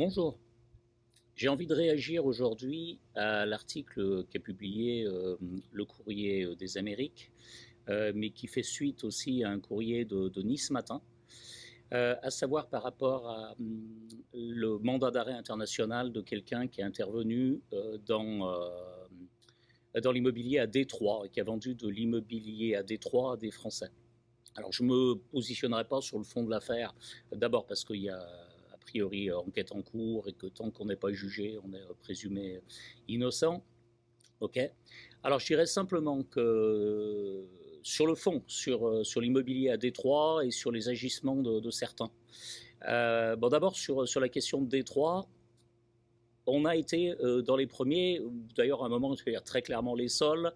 Bonjour. J'ai envie de réagir aujourd'hui à l'article qu'a publié le Courrier des Amériques, mais qui fait suite aussi à un courrier de Nice Matin, à savoir par rapport à le mandat d'arrêt international de quelqu'un qui est intervenu dans l'immobilier à Détroit et qui a vendu de l'immobilier à Détroit à des Français. Alors je ne me positionnerai pas sur le fond de l'affaire, d'abord parce qu'il y a a priori enquête en cours et que tant qu'on n'est pas jugé, on est présumé innocent. Ok. Alors je dirais simplement que sur le fond, sur l'immobilier à Détroit et sur les agissements de certains. Bon, d'abord sur la question de Détroit, on a été dans les premiers, d'ailleurs à un moment, je veux dire très clairement les sols,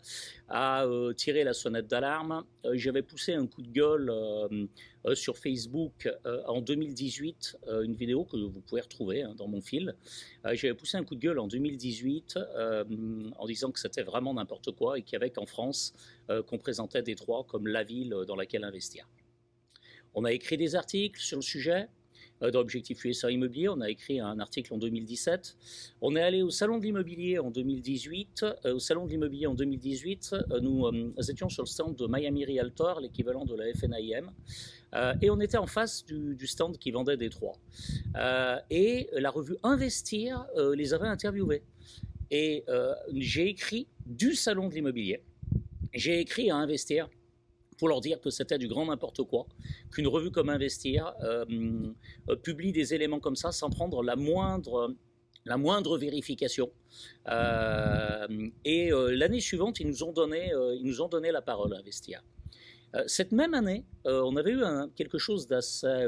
à tirer la sonnette d'alarme. J'avais poussé un coup de gueule sur Facebook en 2018, une vidéo que vous pouvez retrouver dans mon fil. J'avais poussé un coup de gueule en 2018 en disant que c'était vraiment n'importe quoi et qu'il y avait qu'en France qu'on présentait Détroit comme la ville dans laquelle investir. On a écrit des articles sur le sujet. Dans Objectif USA Immobilier, on a écrit un article en 2017. On est allé au Salon de l'Immobilier en 2018. Au Salon de l'Immobilier en 2018, nous étions sur le stand de Miami Realtor, l'équivalent de la FNIM, et on était en face du stand qui vendait Détroit. Et la revue Investir les avait interviewés. Et j'ai écrit du Salon de l'Immobilier, j'ai écrit à Investir pour leur dire que c'était du grand n'importe quoi, qu'une revue comme Investir publie des éléments comme ça sans prendre la moindre vérification. L'année suivante, ils nous ont donné la parole à Investir. Cette même année, on avait eu quelque chose d'assez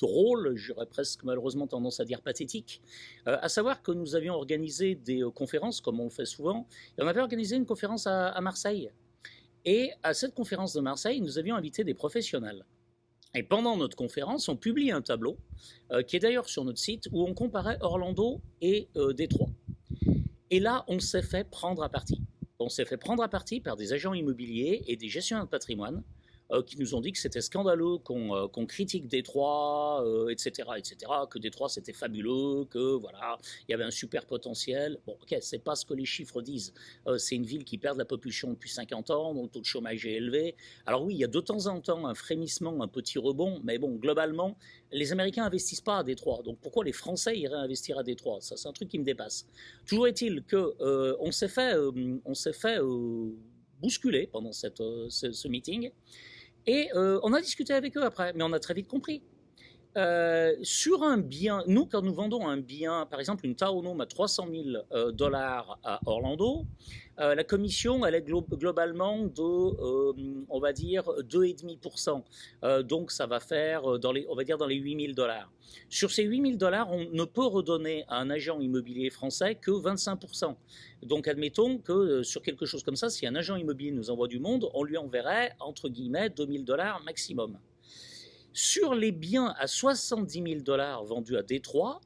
drôle, j'aurais presque malheureusement tendance à dire pathétique, à savoir que nous avions organisé des conférences, comme on le fait souvent, et on avait organisé une conférence à Marseille. Et à cette conférence de Marseille, nous avions invité des professionnels. Et pendant notre conférence, on publie un tableau, qui est d'ailleurs sur notre site, où on comparait Orlando et Détroit. Et là, on s'est fait prendre à partie. On s'est fait prendre à partie par des agents immobiliers et des gestionnaires de patrimoine qui nous ont dit que c'était scandaleux qu'on critique Détroit, etc., que Détroit c'était fabuleux, que voilà, il y avait un super potentiel. Bon, ok, c'est pas ce que les chiffres disent. C'est une ville qui perd de la population depuis 50 ans, dont le taux de chômage est élevé. Alors oui, il y a de temps en temps un frémissement, un petit rebond, mais bon, globalement, les Américains investissent pas à Détroit. Donc pourquoi les Français iraient investir à Détroit? Ça, c'est un truc qui me dépasse. Toujours est-il que on s'est fait bousculer pendant ce meeting. Et on a discuté avec eux après, mais on a très vite compris. Sur un bien, nous, quand nous vendons un bien, par exemple une townhome à 300 000 dollars à Orlando, la commission, elle est globalement de, on va dire, 2,5%. Donc ça va faire, on va dire, dans les 8 000 dollars. Sur ces 8 000 dollars, on ne peut redonner à un agent immobilier français que 25%. Donc admettons que sur quelque chose comme ça, si un agent immobilier nous envoie du monde, on lui enverrait, entre guillemets, 2 000 dollars maximum. Sur les biens à 70 000 dollars vendus à Détroit,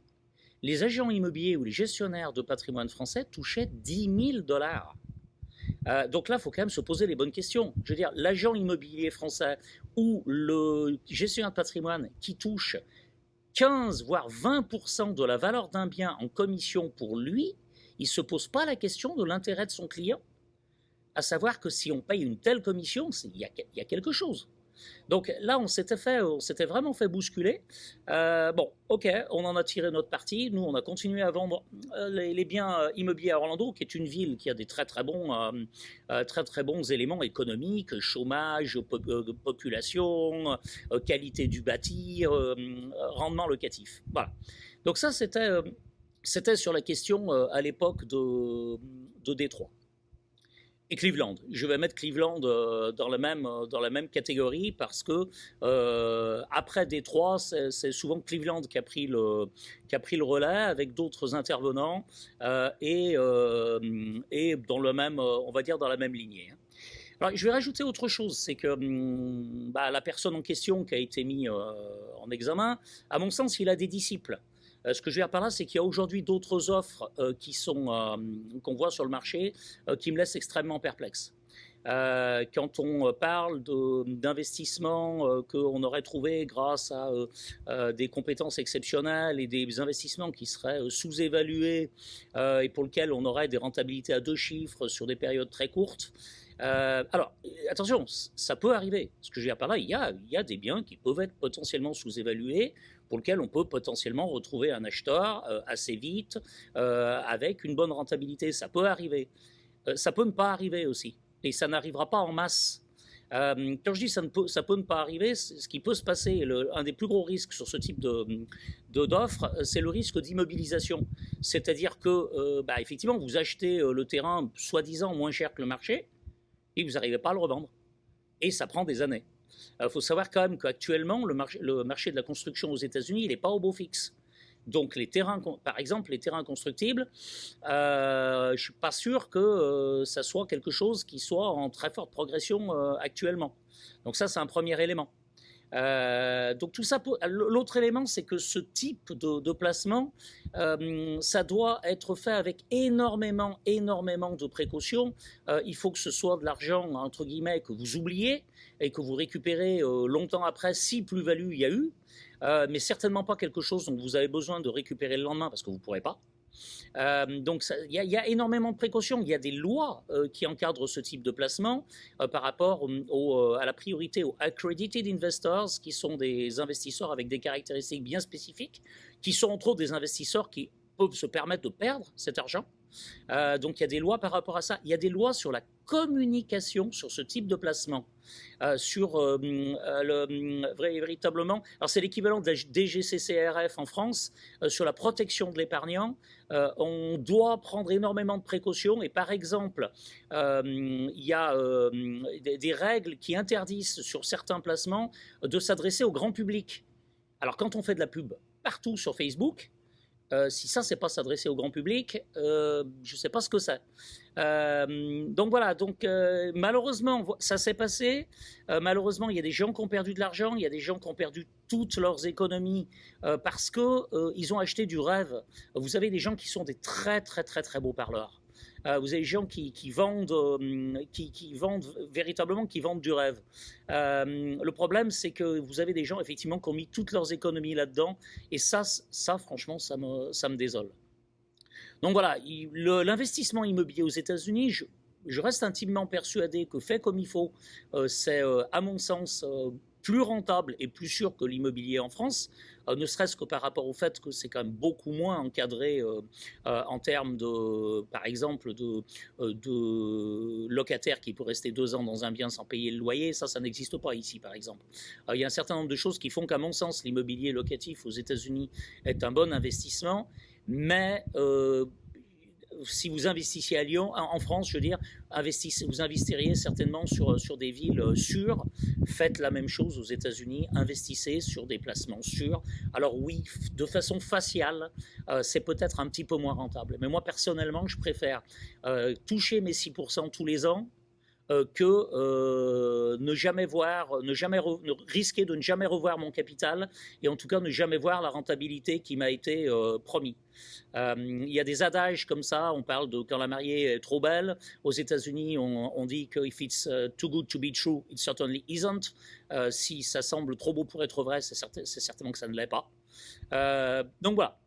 les agents immobiliers ou les gestionnaires de patrimoine français touchaient 10 000 dollars. Donc là, il faut quand même se poser les bonnes questions. Je veux dire, l'agent immobilier français ou le gestionnaire de patrimoine qui touche 15 voire 20% de la valeur d'un bien en commission pour lui, il ne se pose pas la question de l'intérêt de son client. À savoir que si on paye une telle commission, il y a quelque chose. Donc là, on s'était vraiment fait bousculer. Bon, ok, on en a tiré notre parti. Nous, on a continué à vendre les biens immobiliers à Orlando, qui est une ville qui a des très très bons éléments économiques, chômage, population, qualité du bâti, rendement locatif. Voilà. Donc ça, c'était sur la question à l'époque de Détroit. Et Cleveland. Je vais mettre Cleveland dans la même catégorie parce que après Détroit, c'est souvent Cleveland qui a pris le relais avec d'autres intervenants et dans le même, on va dire dans la même lignée. Alors, je vais rajouter autre chose, c'est que la personne en question qui a été mise en examen, à mon sens, il a des disciples. Ce que je veux dire par là, c'est qu'il y a aujourd'hui d'autres offres qu'on voit sur le marché qui me laissent extrêmement perplexe. Quand on parle d'investissements qu'on aurait trouvés grâce à des compétences exceptionnelles et des investissements qui seraient sous-évalués et pour lesquels on aurait des rentabilités à 2 chiffres sur des périodes très courtes, alors, attention, ça peut arriver. Ce que je veux dire par là, il y a des biens qui peuvent être potentiellement sous-évalués, pour lesquels on peut potentiellement retrouver un acheteur assez vite, avec une bonne rentabilité. Ça peut arriver. Ça peut ne pas arriver aussi. Et ça n'arrivera pas en masse. Quand je dis ça peut ne pas arriver, ce qui peut se passer, un des plus gros risques sur ce type d'offre, c'est le risque d'immobilisation. C'est-à-dire que, effectivement, vous achetez le terrain soi-disant moins cher que le marché, et vous n'arrivez pas à le revendre. Et ça prend des années. Il faut savoir quand même qu'actuellement, le marché de la construction aux États-Unis, il n'est pas au beau fixe. Donc, par exemple, les terrains constructibles, je ne suis pas sûr que ça soit quelque chose qui soit en très forte progression actuellement. Donc ça, c'est un premier élément. Donc tout ça, l'autre élément, c'est que ce type de placement, ça doit être fait avec énormément de précautions. Il faut que ce soit de l'argent, entre guillemets, que vous oubliez et que vous récupérez longtemps après, si plus-value il y a eu, mais certainement pas quelque chose dont vous avez besoin de récupérer le lendemain parce que vous ne pourrez pas. Donc il y a énormément de précautions. Il y a des lois qui encadrent ce type de placement par rapport à la priorité aux accredited investors, qui sont des investisseurs avec des caractéristiques bien spécifiques, qui sont entre autres des investisseurs qui peuvent se permettre de perdre cet argent. Donc il y a des lois par rapport à ça. Il y a des lois sur la communication sur ce type de placement, véritablement. Alors c'est l'équivalent de la DGCCRF en France sur la protection de l'épargnant. On doit prendre énormément de précautions et par exemple, il y a des règles qui interdisent sur certains placements de s'adresser au grand public. Alors quand on fait de la pub partout sur Facebook, si ça, c'est pas s'adresser au grand public, je ne sais pas ce que c'est. Donc voilà, malheureusement, ça s'est passé. Malheureusement, il y a des gens qui ont perdu de l'argent, il y a des gens qui ont perdu toutes leurs économies parce qu'ils ont acheté du rêve. Vous avez des gens qui sont des très beaux parleurs. Vous avez des gens qui vendent véritablement, qui vendent du rêve. Le problème, c'est que vous avez des gens effectivement qui ont mis toutes leurs économies là-dedans, et ça franchement, ça me désole. Donc voilà, l'investissement immobilier aux États-Unis, je reste intimement persuadé que fait comme il faut, c'est à mon sens plus rentable et plus sûr que l'immobilier en France, ne serait-ce que par rapport au fait que c'est quand même beaucoup moins encadré en termes par exemple, de locataires qui peut rester 2 ans dans un bien sans payer le loyer. Ça n'existe pas ici, par exemple. Il y a un certain nombre de choses qui font qu'à mon sens, l'immobilier locatif aux États-Unis est un bon investissement, mais si vous investissiez à Lyon, en France, je veux dire, vous investiriez certainement sur des villes sûres. Faites la même chose aux États-Unis, investissez sur des placements sûrs. Alors oui, de façon faciale, c'est peut-être un petit peu moins rentable. Mais moi, personnellement, je préfère toucher mes 6% tous les ans que risquer de ne jamais revoir mon capital et en tout cas ne jamais voir la rentabilité qui m'a été promis. Il y a des adages comme ça, on parle de quand la mariée est trop belle. Aux États-Unis, on dit que if it's too good to be true, it certainly isn't. Si ça semble trop beau pour être vrai, c'est certainement que ça ne l'est pas. Donc voilà.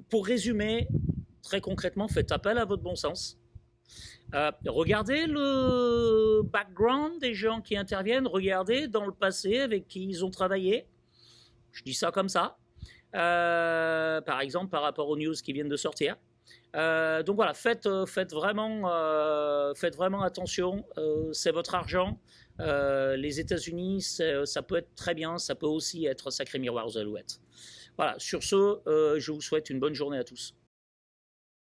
Pour résumer, très concrètement, faites appel à votre bon sens. Regardez le background des gens qui interviennent, regardez dans le passé avec qui ils ont travaillé. Je dis ça comme ça. Par exemple, par rapport aux news qui viennent de sortir. Donc voilà, faites vraiment attention. C'est votre argent. Les États-Unis, ça peut être très bien. Ça peut aussi être un sacré miroir aux alouettes. Voilà, sur ce, je vous souhaite une bonne journée à tous.